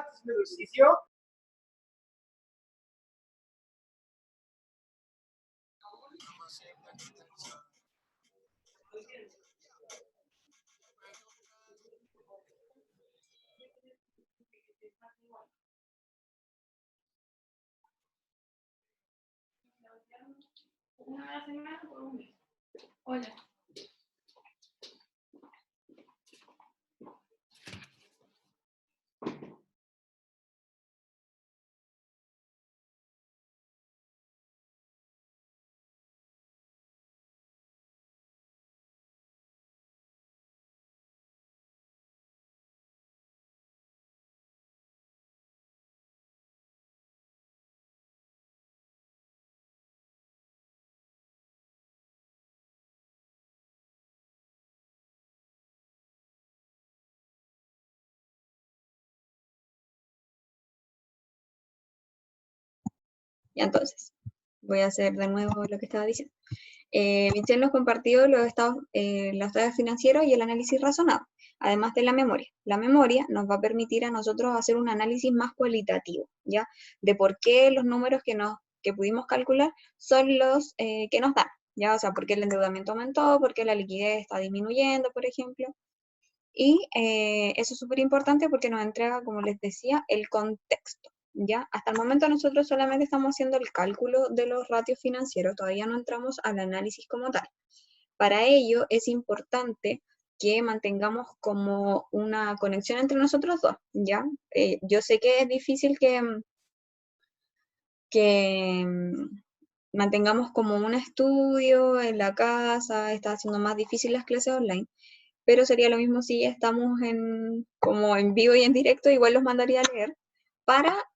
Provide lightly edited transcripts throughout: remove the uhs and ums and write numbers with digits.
haciendo ejercicio. Una semana por un mes. Hola. Y entonces, voy a hacer de nuevo lo que estaba diciendo. Michelle nos compartió los estados financieros y el análisis razonado, además de la memoria. La memoria nos va a permitir a nosotros hacer un análisis más cualitativo, ¿ya? De por qué los números que pudimos calcular son los que nos dan, ¿ya? O sea, por qué el endeudamiento aumentó, por qué la liquidez está disminuyendo, por ejemplo. Y eso es súper importante porque nos entrega, como les decía, el contexto, ¿ya? Hasta el momento nosotros solamente estamos haciendo el cálculo de los ratios financieros, todavía no entramos al análisis como tal. Para ello es importante que mantengamos como una conexión entre nosotros dos, ¿ya? Yo sé que es difícil que mantengamos como un estudio en la casa, está haciendo más difícil las clases online, pero sería lo mismo si estamos como en vivo y en directo, igual los mandaría a leer,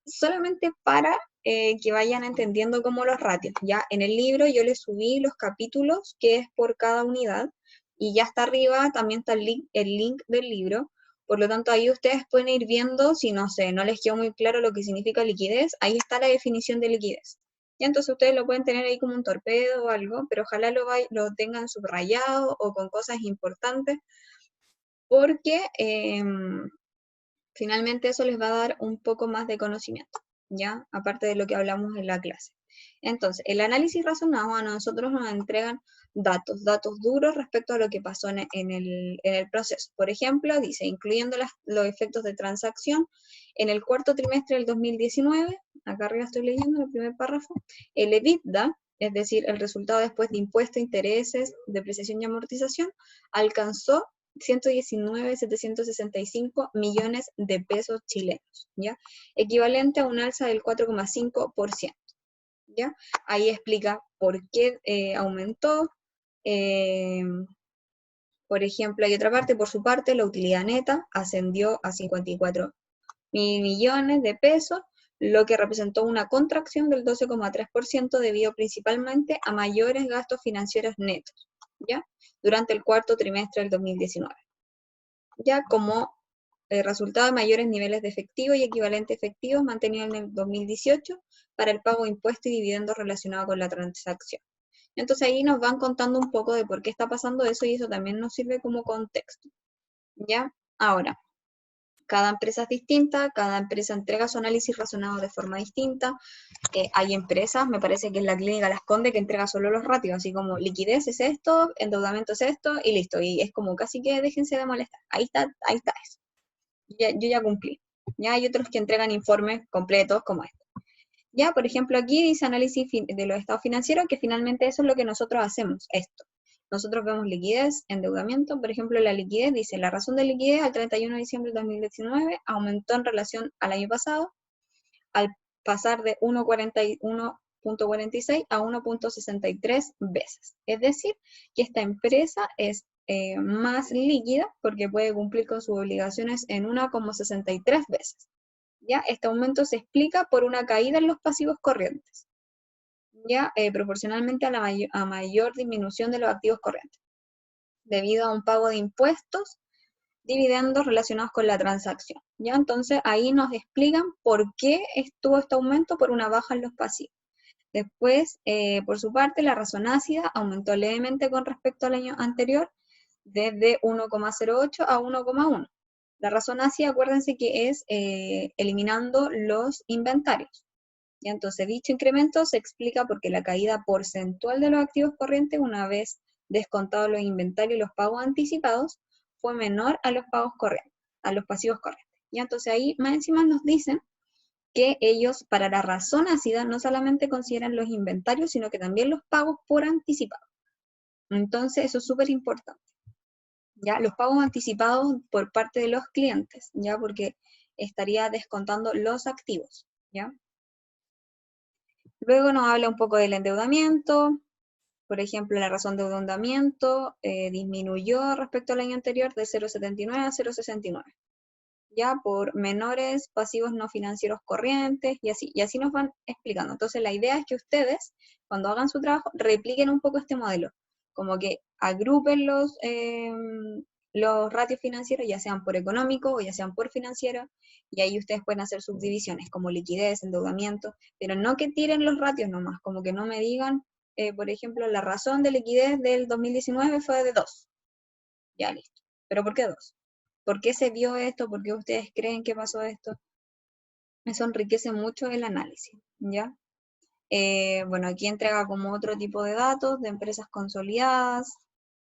solamente para que vayan entendiendo como los ratios. Ya en el libro yo les subí los capítulos que es por cada unidad, y ya está arriba también está el link del libro, por lo tanto ahí ustedes pueden ir viendo, si no sé, no les quedó muy claro lo que significa liquidez, ahí está la definición de liquidez. Y entonces ustedes lo pueden tener ahí como un torpedo o algo, pero ojalá lo tengan subrayado o con cosas importantes, porque finalmente eso les va a dar un poco más de conocimiento, ¿ya? Aparte de lo que hablamos en la clase. Entonces, el análisis razonado a nosotros nos entregan datos duros respecto a lo que pasó en el proceso. Por ejemplo, dice, incluyendo los efectos de transacción, en el cuarto trimestre del 2019, acá arriba estoy leyendo el primer párrafo, el EBITDA, es decir, el resultado después de impuestos, intereses, depreciación y amortización, alcanzó 119.765 millones de pesos chilenos, ¿ya? Equivalente a un alza del 4,5%. ¿Ya? Ahí explica por qué aumentó. Por ejemplo, hay otra parte, por su parte, la utilidad neta ascendió a 54 mil millones de pesos, lo que representó una contracción del 12,3% debido principalmente a mayores gastos financieros netos, ¿ya? Durante el cuarto trimestre del 2019. Ya como resultado de mayores niveles de efectivo y equivalente efectivos mantenidos en el 2018 para el pago de impuestos y dividendos relacionados con la transacción. Entonces ahí nos van contando un poco de por qué está pasando eso y eso también nos sirve como contexto. ¿Ya? Ahora, cada empresa es distinta, cada empresa entrega su análisis razonado de forma distinta. Hay empresas, me parece que es la Clínica Las Condes, que entrega solo los ratios, así como liquidez es esto, endeudamiento es esto, y listo. Y es como casi que déjense de molestar. Ahí está eso. Yo ya cumplí. Ya hay otros que entregan informes completos como este. Ya, por ejemplo, aquí dice análisis de los estados financieros, que finalmente eso es lo que nosotros hacemos, esto. Nosotros vemos liquidez, endeudamiento, por ejemplo, la liquidez dice, la razón de liquidez al 31 de diciembre de 2019 aumentó en relación al año pasado, al pasar de 1,46 a 1,63 veces. Es decir, que esta empresa es más líquida porque puede cumplir con sus obligaciones en 1,63 veces. ¿Ya? Este aumento se explica por una caída en los pasivos corrientes, ¿ya? Proporcionalmente a mayor disminución de los activos corrientes, debido a un pago de impuestos, dividendos relacionados con la transacción, ¿ya? Entonces ahí nos explican por qué estuvo este aumento por una baja en los pasivos. Después, por su parte, la razón ácida aumentó levemente con respecto al año anterior, desde 1,08 a 1,1. La razón ácida, acuérdense que es eliminando los inventarios. ¿Ya? Entonces, dicho incremento se explica porque la caída porcentual de los activos corrientes, una vez descontados los inventarios y los pagos anticipados, fue menor a los pagos corrientes, a los pasivos corrientes. ¿Ya? Entonces, ahí más encima nos dicen que ellos, para la razón ácida, no solamente consideran los inventarios, sino que también los pagos por anticipado. Entonces, eso es súper importante. ¿Ya? Los pagos anticipados por parte de los clientes, ¿ya? Porque estaría descontando los activos, ¿ya? Luego nos habla un poco del endeudamiento. Por ejemplo, la razón de endeudamiento disminuyó respecto al año anterior de 0,79 a 0,69. Ya por menores pasivos no financieros corrientes y así nos van explicando. Entonces la idea es que ustedes, cuando hagan su trabajo, repliquen un poco este modelo, como que agrupen los ratios financieros, ya sean por económico o ya sean por financiero, y ahí ustedes pueden hacer subdivisiones como liquidez, endeudamiento, pero no que tiren los ratios nomás, como que no me digan, por ejemplo, la razón de liquidez del 2019 fue de 2. Ya listo. ¿Pero por qué 2? ¿Por qué se vio esto? ¿Por qué ustedes creen que pasó esto? Eso enriquece mucho el análisis, ¿ya? Bueno, aquí entrega como otro tipo de datos de empresas consolidadas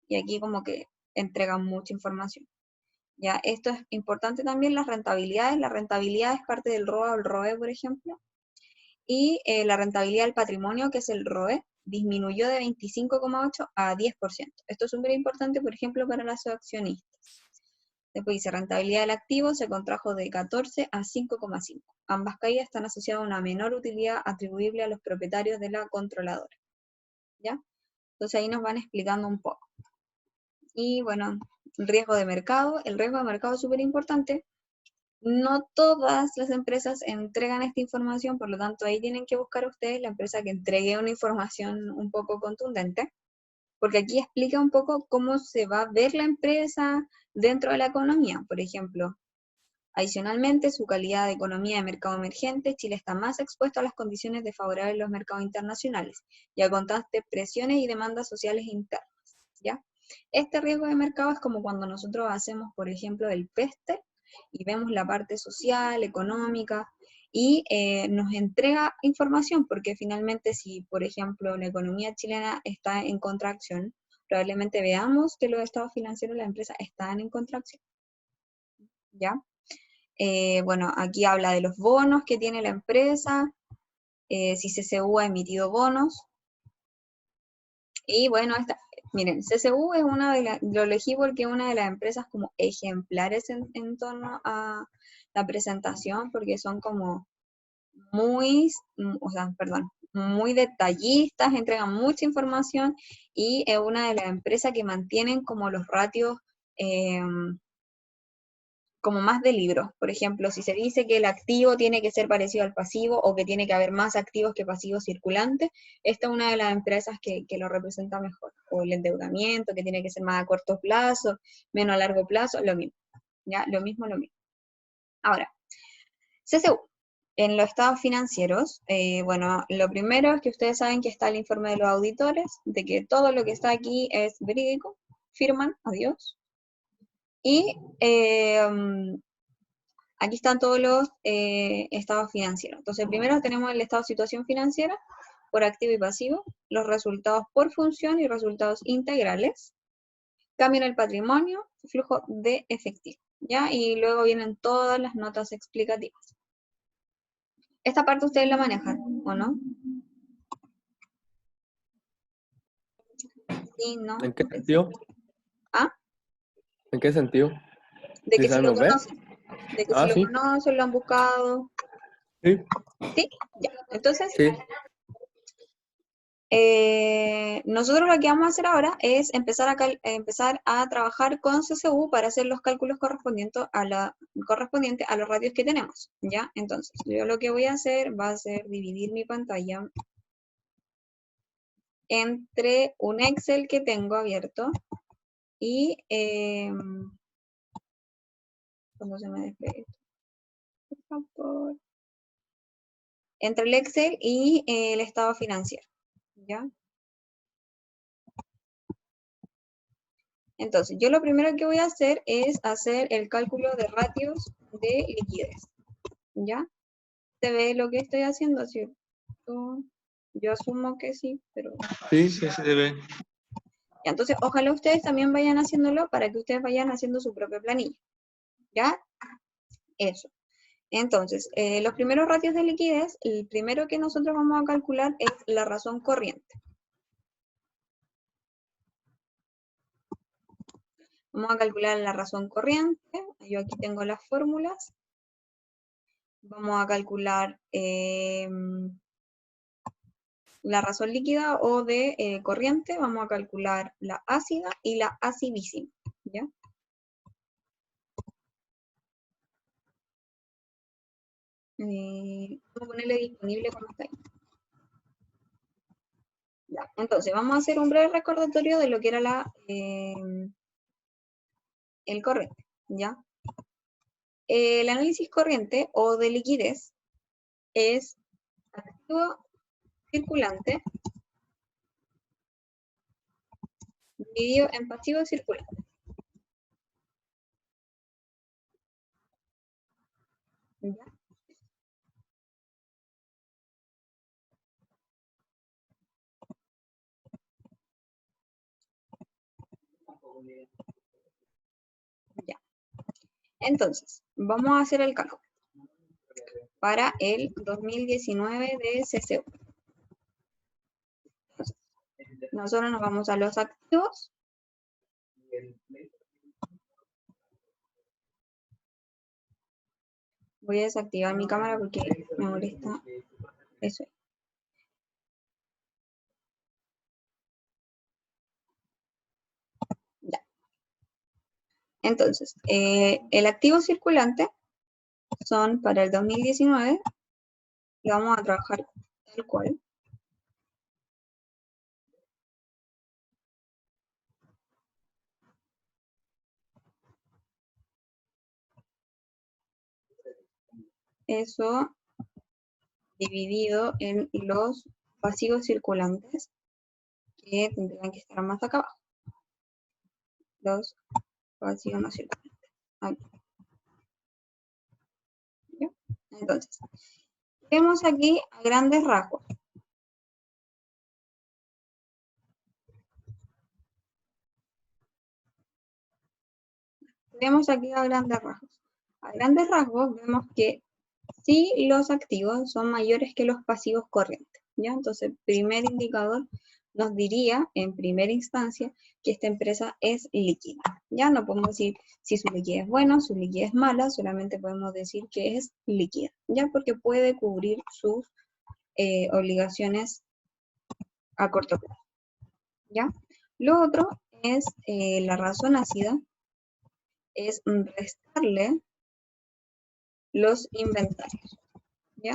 y aquí como que entrega mucha información. ¿Ya? Esto es importante también, las rentabilidades. La rentabilidad es parte del ROA o el ROE, por ejemplo. Y la rentabilidad del patrimonio, que es el ROE, disminuyó de 25,8 a 10%. Esto es súper importante, por ejemplo, para los accionistas. Después dice, rentabilidad del activo se contrajo de 14 a 5,5. Ambas caídas están asociadas a una menor utilidad atribuible a los propietarios de la controladora. ¿Ya? Entonces ahí nos van explicando un poco. Y bueno, riesgo de mercado. El riesgo de mercado es súper importante. No todas las empresas entregan esta información, por lo tanto ahí tienen que buscar ustedes la empresa que entregue una información un poco contundente, porque aquí explica un poco cómo se va a ver la empresa dentro de la economía. Por ejemplo, adicionalmente, su calidad de economía de mercado emergente, Chile está más expuesto a las condiciones desfavorables de los mercados internacionales y a constantes presiones y demandas sociales internas, ¿ya? Este riesgo de mercado es como cuando nosotros hacemos, por ejemplo, el PESTE y vemos la parte social, económica, y nos entrega información, porque finalmente si, por ejemplo, la economía chilena está en contracción, probablemente veamos que los estados financieros de la empresa están en contracción, ¿ya? Bueno, aquí habla de los bonos que tiene la empresa, si CCU ha emitido bonos. Y bueno, miren, CCU es lo elegí porque es una de las empresas como ejemplares en torno a la presentación, porque son como muy detallistas, entregan mucha información y es una de las empresas que mantienen como los ratios como más de libros. Por ejemplo, si se dice que el activo tiene que ser parecido al pasivo o que tiene que haber más activos que pasivos circulantes, esta es una de las empresas que lo representa mejor. O el endeudamiento, que tiene que ser más a corto plazo, menos a largo plazo, lo mismo. ¿Ya? Lo mismo. Ahora, CCU. En los estados financieros, bueno, lo primero es que ustedes saben que está el informe de los auditores, de que todo lo que está aquí es verídico, firman, adiós. Y aquí están todos los estados financieros. Entonces, primero tenemos el estado de situación financiera, por activo y pasivo, los resultados por función y resultados integrales, cambio en el patrimonio, flujo de efectivo, ¿ya? Y luego vienen todas las notas explicativas. Esta parte ustedes la manejan, ¿o no? Sí, no. ¿En qué sentido? ¿Ah? ¿En qué sentido? De ¿Sí que si lo sabemos ver? conocen, de que si Ah, lo sí, conocen, lo han buscado. sí, ¿Sí? Ya. Entonces, sí. nosotros lo que vamos a hacer ahora es empezar a trabajar con CCU para hacer los cálculos correspondientes a los ratios que tenemos, ¿ya? Entonces, yo lo que voy a hacer va a ser dividir mi pantalla entre un Excel que tengo abierto y, ¿cómo se me despegue esto? Por favor. Entre el Excel y el estado financiero, ¿ya? Entonces, yo lo primero que voy a hacer es hacer el cálculo de ratios de liquidez, ¿ya? ¿Se ve lo que estoy haciendo, cierto? Yo asumo que sí, pero... Sí, Sí, se ve. Ya, entonces, ojalá ustedes también vayan haciéndolo para que ustedes vayan haciendo su propia planilla, ¿ya? Eso. Entonces, los primeros ratios de liquidez, el primero que nosotros vamos a calcular es la razón corriente. Vamos a calcular la razón corriente. Yo aquí tengo las fórmulas. Vamos a calcular la razón líquida o de corriente. Vamos a calcular la ácida y la acidísima, ¿ya? Vamos a ponerle disponible como está ahí. Ya, entonces, vamos a hacer un breve recordatorio de lo que era el corriente, ¿ya? El análisis corriente o de liquidez es activo circulante dividido en pasivo circulante. ¿Ya? Ya. Entonces, vamos a hacer el cálculo para el 2019 de CCU. Entonces, nosotros nos vamos a los activos. Voy a desactivar mi cámara porque me molesta eso. Ya. Entonces, el activo circulante son para el 2019, y vamos a trabajar tal cual. Eso dividido en los pasivos circulantes, que tendrían que estar más acá abajo. Los pasivos no circulantes. Aquí. ¿Ya? Entonces, vemos aquí a grandes rasgos. Vemos aquí a grandes rasgos. A grandes rasgos vemos que sí los activos son mayores que los pasivos corrientes, ¿ya? Entonces, el primer indicador nos diría, en primera instancia, que esta empresa es líquida. Ya no podemos decir si su liquidez es buena, su liquidez es mala, solamente podemos decir que es líquida, ya porque puede cubrir sus obligaciones a corto plazo, ¿ya? Lo otro es la razón ácida, es restarle los inventarios, ¿ya?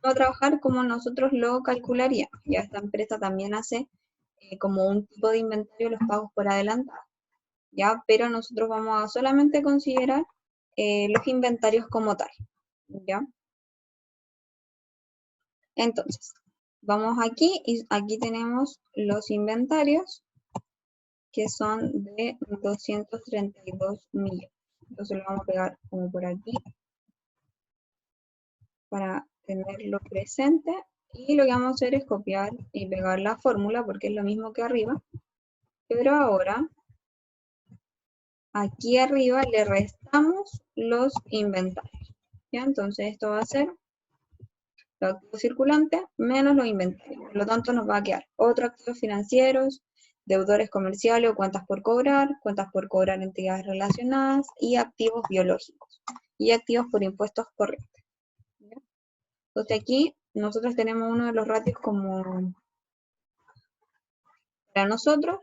Vamos a trabajar como nosotros lo calcularíamos. Ya esta empresa también hace como un tipo de inventario los pagos por adelantado, ¿ya? Pero nosotros vamos a solamente considerar los inventarios como tal, ¿ya? Entonces, vamos aquí y aquí tenemos los inventarios que son de 232 millones. Entonces lo vamos a pegar como por aquí para tenerlo presente. Y lo que vamos a hacer es copiar y pegar la fórmula porque es lo mismo que arriba. Pero ahora, aquí arriba le restamos los inventarios. ¿Ya? Entonces esto va a ser los activos circulantes menos los inventarios. Por lo tanto nos va a quedar otros activos financieros, deudores comerciales o cuentas por cobrar entidades relacionadas y activos biológicos y activos por impuestos corrientes. ¿Ya? Entonces aquí nosotros tenemos uno de los ratios como para nosotros,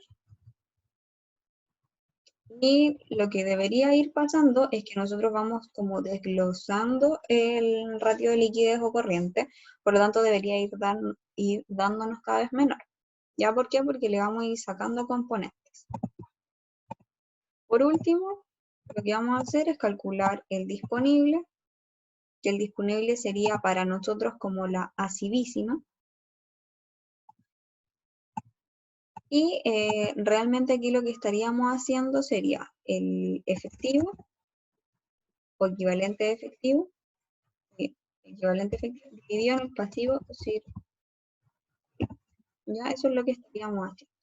y lo que debería ir pasando es que nosotros vamos como desglosando el ratio de liquidez o corriente, por lo tanto debería ir dándonos cada vez menor. ¿Ya por qué? Porque le vamos a ir sacando componentes. Por último, lo que vamos a hacer es calcular el disponible, que el disponible sería para nosotros como la acidísima. Y realmente aquí lo que estaríamos haciendo sería el efectivo o equivalente efectivo, dividido en el pasivo circular. Ya, eso es lo que estaríamos haciendo.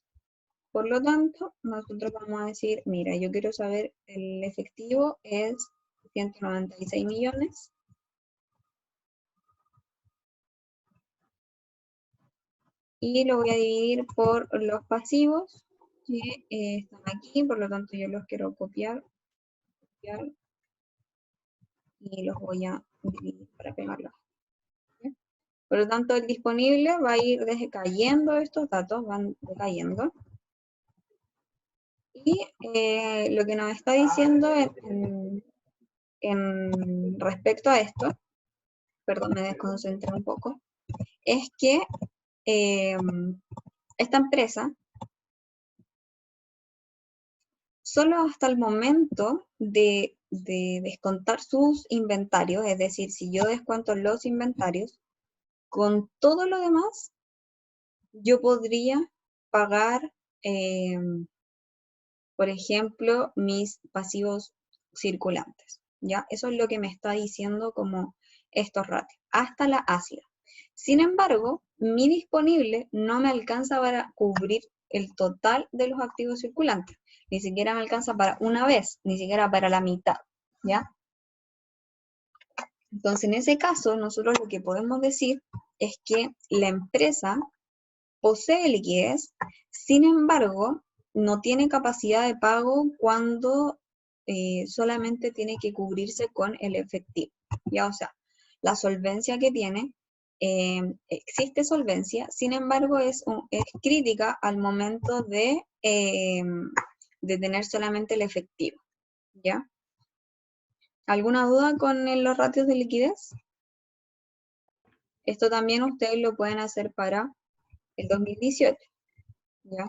Por lo tanto, nosotros vamos a decir, mira, yo quiero saber el efectivo es 196 millones. Y lo voy a dividir por los pasivos que están aquí, por lo tanto yo los quiero copiar y los voy a dividir para pegarlos. ¿Sí? Por lo tanto, el disponible va a ir decayendo, estos datos van decayendo. Y lo que nos está diciendo en respecto a esto, perdón, me desconcentré un poco, es que esta empresa, solo hasta el momento de descontar sus inventarios, es decir, si yo descuento los inventarios, con todo lo demás, yo podría pagar, por ejemplo, mis pasivos circulantes, ¿ya? Eso es lo que me está diciendo como estos ratios, hasta la ácida. Sin embargo, mi disponible no me alcanza para cubrir el total de los activos circulantes. Ni siquiera me alcanza para una vez, ni siquiera para la mitad, ¿ya? Entonces, en ese caso, nosotros lo que podemos decir es que la empresa posee liquidez, sin embargo, no tiene capacidad de pago cuando solamente tiene que cubrirse con el efectivo, ¿ya? O sea, la solvencia que tiene, existe solvencia, sin embargo, es crítica al momento de tener solamente el efectivo, ¿ya? ¿Alguna duda con los ratios de liquidez? Esto también ustedes lo pueden hacer para el 2018, ¿ya?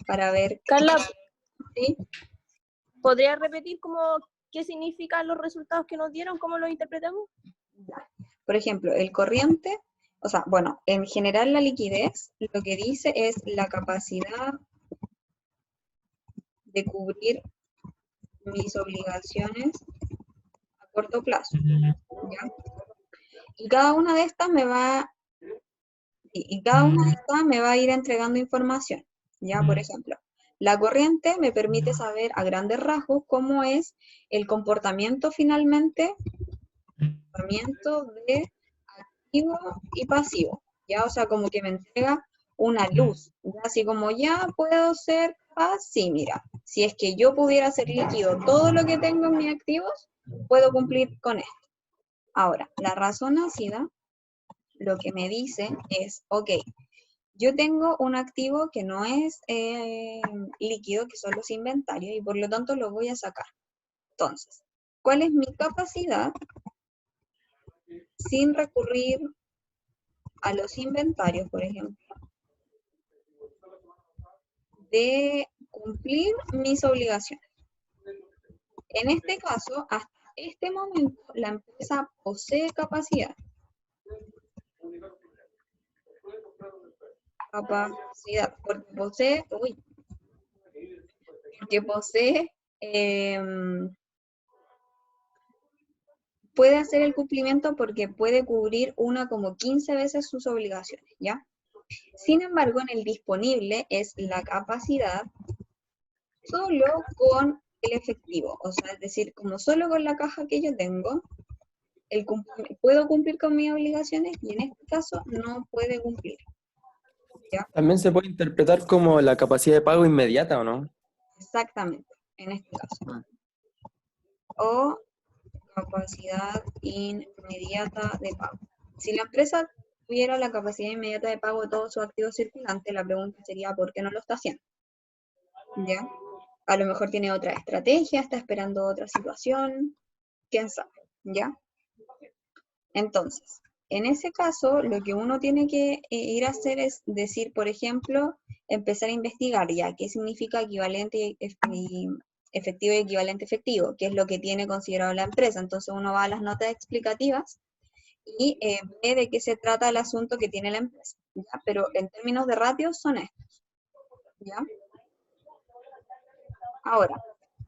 Para ver, Carla, ¿sí? ¿podrías repetir qué significan los resultados que nos dieron? ¿Cómo los interpretamos? Por ejemplo, el corriente, o sea, bueno, en general la liquidez lo que dice es la capacidad de cubrir mis obligaciones a corto plazo, ¿ya? Y cada una de estas me va a ir entregando información, ¿ya? Por ejemplo, la corriente me permite saber a grandes rasgos cómo es el comportamiento finalmente de activo y pasivo, ¿ya? O sea, como que me entrega una luz, ¿ya? Así como ya puedo ser capaz, sí, mira, si es que yo pudiera hacer líquido todo lo que tengo en mis activos, puedo cumplir con esto. Ahora, la razón ácida lo que me dice es, ok, yo tengo un activo que no es líquido, que son los inventarios, y por lo tanto lo voy a sacar. Entonces, ¿cuál es mi capacidad sin recurrir a los inventarios, por ejemplo, de cumplir mis obligaciones? En este caso, hasta este momento, la empresa posee capacidad. Porque posee, puede hacer el cumplimiento porque puede cubrir una como 15 veces sus obligaciones, ¿ya? Sin embargo, en el disponible es la capacidad solo con el efectivo, o sea, es decir, como solo con la caja que yo tengo, puedo cumplir con mis obligaciones y en este caso no puede cumplir, ¿ya? También se puede interpretar como la capacidad de pago inmediata, ¿o no? Exactamente, en este caso. O capacidad inmediata de pago. Si la empresa tuviera la capacidad inmediata de pago de todos sus activos circulantes, la pregunta sería ¿por qué no lo está haciendo? ¿Ya? A lo mejor tiene otra estrategia, está esperando otra situación, quién sabe, ¿ya? Entonces, en ese caso, lo que uno tiene que ir a hacer es decir, por ejemplo, empezar a investigar ya qué significa equivalente efectivo y equivalente efectivo, qué es lo que tiene considerado la empresa. Entonces uno va a las notas explicativas y ve de qué se trata el asunto que tiene la empresa, ¿ya? Pero en términos de ratios son estos, ¿Ya? Ahora,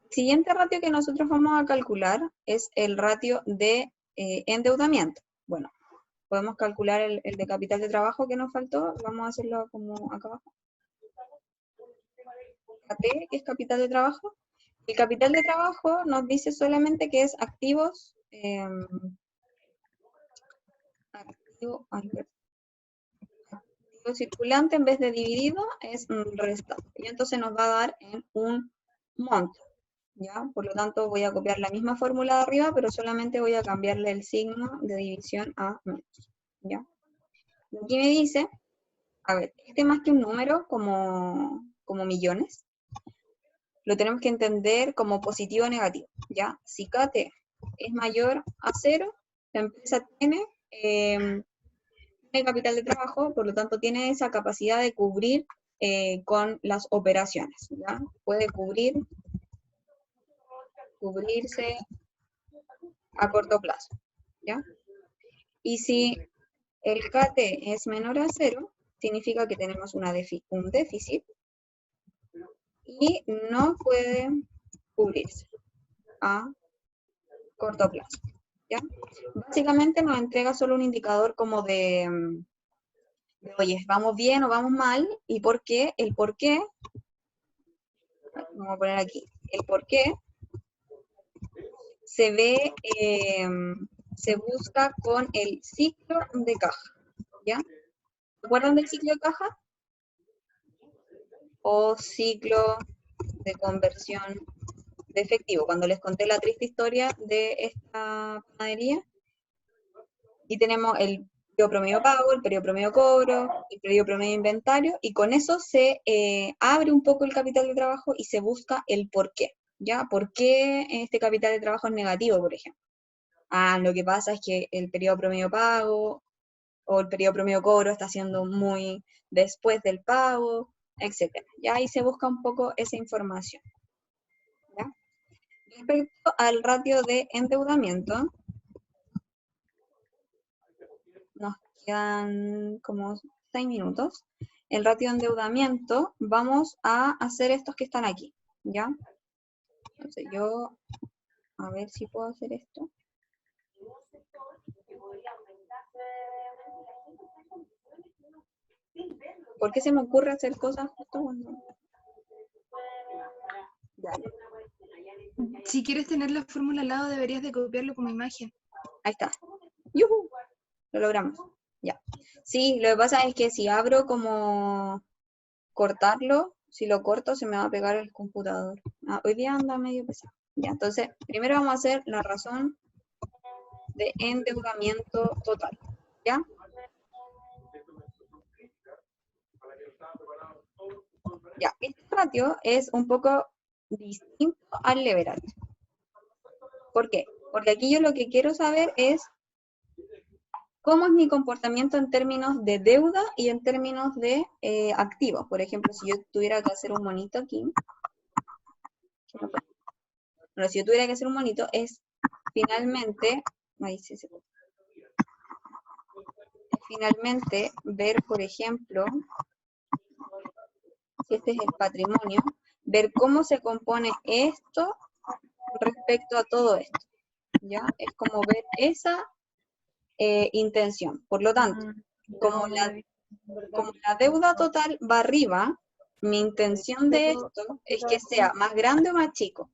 el siguiente ratio que nosotros vamos a calcular es el ratio de endeudamiento. Bueno, podemos calcular el de capital de trabajo que nos faltó, vamos a hacerlo como acá abajo. KT, que es capital de trabajo. El capital de trabajo nos dice solamente que es activos, activo circulante en vez de dividido es restado. Y entonces nos va a dar en un monto. ¿Ya? Por lo tanto, voy a copiar la misma fórmula de arriba, pero solamente voy a cambiarle el signo de división a menos. ¿Ya? Y aquí me dice, a ver, este más que un número como millones, lo tenemos que entender como positivo o negativo. ¿Ya? Si KT es mayor a 0, la empresa tiene capital de trabajo, por lo tanto tiene esa capacidad de cubrir con las operaciones, ¿ya? Puede cubrirse a corto plazo, ¿ya? Y si el KT es menor a 0, significa que tenemos un déficit y no puede cubrirse a corto plazo, ¿ya? Básicamente nos entrega solo un indicador como de oye, ¿vamos bien o vamos mal? ¿Y por qué? El por qué, vamos a poner aquí, el por qué se ve, se busca con el ciclo de caja, ¿ya? ¿Se acuerdan del ciclo de caja? O ciclo de conversión de efectivo, cuando les conté la triste historia de esta panadería, y tenemos el periodo promedio pago, el periodo promedio cobro, el periodo promedio inventario, y con eso se abre un poco el capital de trabajo y se busca el por qué, ¿ya? ¿Por qué este capital de trabajo es negativo, por ejemplo? Ah, lo que pasa es que el periodo promedio pago o el periodo promedio cobro está siendo muy después del pago, etcétera. Ya ahí se busca un poco esa información. ¿Ya? Respecto al ratio de endeudamiento, nos quedan como 6 minutos. El ratio de endeudamiento, vamos a hacer estos que están aquí, ¿ya? Entonces yo, a ver si puedo hacer esto. ¿Por qué se me ocurre hacer cosas justo cuando... Ya, Si quieres tener la fórmula al lado, deberías de copiarlo como imagen. ahí está. ¡Yuhu! Lo logramos. Ya. Sí, lo que pasa es que si abro como cortarlo, si lo corto se me va a pegar el computador. Ah, hoy día anda medio pesado. Ya, entonces, primero vamos a hacer la razón de endeudamiento total. ¿Ya? Ya, este ratio es un poco distinto al leverage. ¿Por qué? Porque aquí yo lo que quiero saber es cómo es mi comportamiento en términos de deuda y en términos de activos. Por ejemplo, si yo tuviera que hacer un monito aquí, bueno, si yo tuviera que hacer un monito, es finalmente, ahí sí se puede. Finalmente ver, por ejemplo, si este es el patrimonio, ver cómo se compone esto respecto a todo esto. ¿Ya? Es como ver esa intención. Por lo tanto, como la deuda total va arriba, mi intención de esto es que sea más grande o más chico.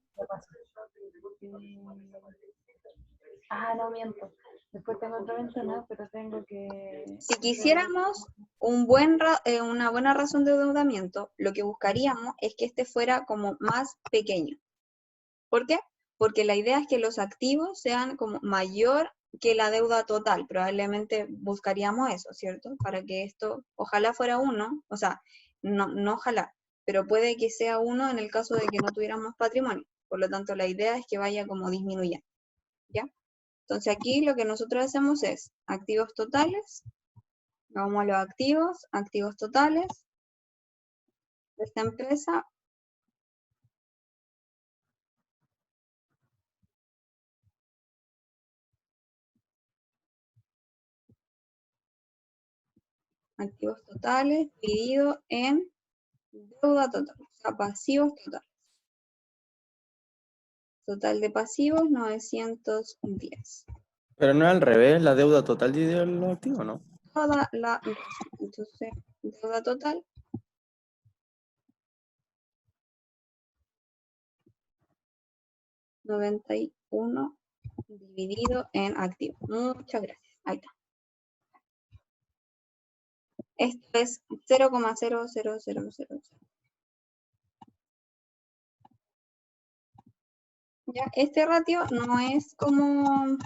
No miento. Después tengo otra ventana, pero tengo que... Si quisiéramos una buena razón de endeudamiento, lo que buscaríamos es que este fuera como más pequeño. ¿Por qué? Porque la idea es que los activos sean como mayor que la deuda total. Probablemente buscaríamos eso, ¿cierto? Para que esto, ojalá fuera 1, o sea, no ojalá, pero puede que sea 1 en el caso de que no tuviéramos patrimonio. Por lo tanto, la idea es que vaya como disminuyendo, ¿ya? Entonces aquí lo que nosotros hacemos es activos totales, vamos a los activos totales de esta empresa, activos totales dividido en Deuda total, o sea, pasivos totales. Total de pasivos, 910. Pero no es al revés, la deuda total dividido los activos, ¿no? Toda la razón. Entonces, deuda total. $91 dividido en activos. Muchas gracias. Ahí está. Esto es 0,00000. Ya, este ratio no es como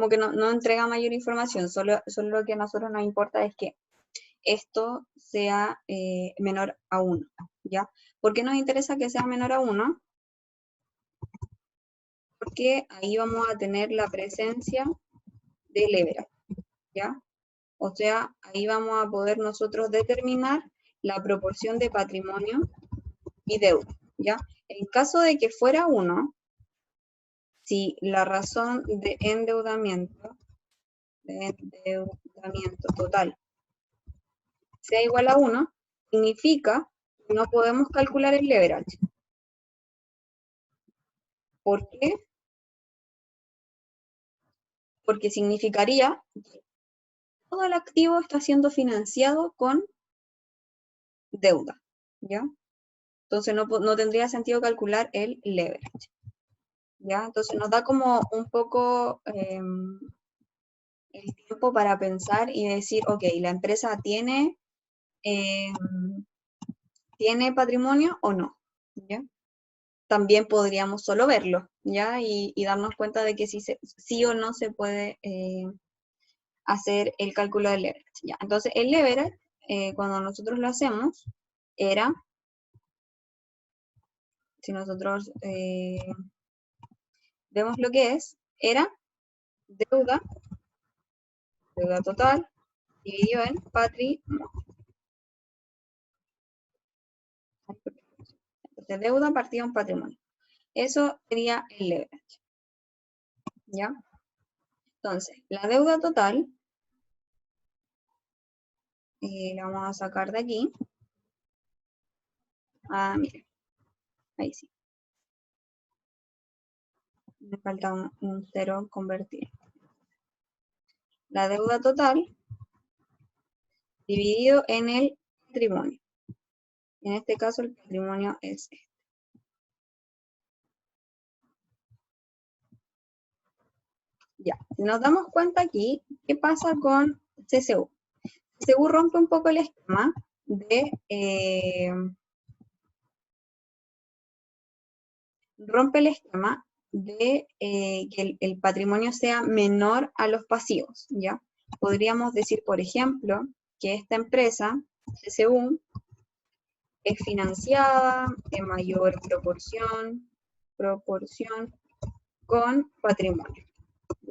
que no entrega mayor información, solo lo que a nosotros nos importa es que esto sea menor a 1, ¿ya? ¿Por qué nos interesa que sea menor a 1? Porque ahí vamos a tener la presencia de leverage, ¿ya? O sea, ahí vamos a poder nosotros determinar la proporción de patrimonio y deuda, ¿ya? En caso de que fuera 1, si la razón de endeudamiento total sea igual a 1, significa que no podemos calcular el leverage. ¿Por qué? Porque significaría que todo el activo está siendo financiado con deuda, ¿ya? Entonces no tendría sentido calcular el leverage, ¿ya? Entonces nos da como un poco el tiempo para pensar y decir, ok, la empresa tiene patrimonio o no, ¿ya? También podríamos solo verlo, ¿ya? Y darnos cuenta de que sí o no se puede hacer el cálculo del leverage, ¿ya? Entonces, el leverage, cuando nosotros lo hacemos, era, si nosotros vemos lo que era deuda total, dividido en patrimonio. Entonces, deuda partido en patrimonio. Eso sería el leverage, ¿ya? Entonces, la deuda total, la vamos a sacar de aquí. Ah, miren, ahí sí. Me falta un cero convertir. La deuda total dividido en el patrimonio. En este caso el patrimonio es este. Ya, si nos damos cuenta aquí, ¿qué pasa con CCU? CCU rompe un poco el esquema de que el patrimonio sea menor a los pasivos, ¿ya? Podríamos decir, por ejemplo, que esta empresa, CCU, es financiada en mayor proporción con patrimonio.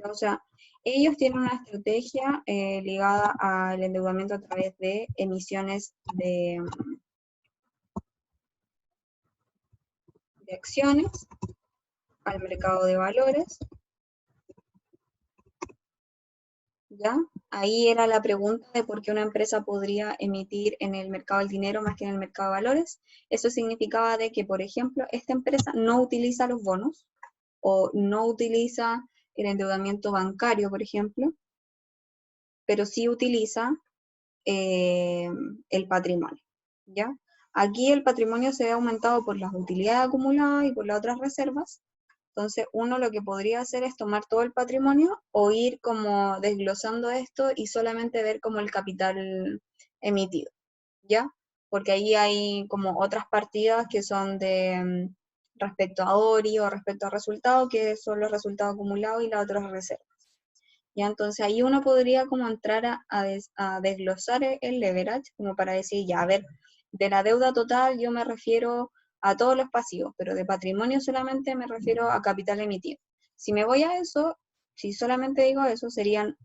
O sea, ellos tienen una estrategia ligada al endeudamiento a través de emisiones de acciones al mercado de valores. ¿Ya? Ahí era la pregunta de por qué una empresa podría emitir en el mercado del dinero más que en el mercado de valores. Eso significaba de que, por ejemplo, esta empresa no utiliza los bonos o no utiliza el endeudamiento bancario, por ejemplo, pero sí utiliza el patrimonio, ¿ya? Aquí el patrimonio se ve aumentado por las utilidades acumuladas y por las otras reservas. Entonces, uno lo que podría hacer es tomar todo el patrimonio o ir como desglosando esto y solamente ver como el capital emitido, ¿ya? Porque ahí hay como otras partidas que son de respecto a ORI o respecto a resultados, que son los resultados acumulados y las otras reservas. ¿Ya? Entonces ahí uno podría como entrar a desglosar el leverage, como para decir, ya, a ver, de la deuda total yo me refiero a todos los pasivos, pero de patrimonio solamente me refiero a capital emitido. Si me voy a eso, si solamente digo eso, serían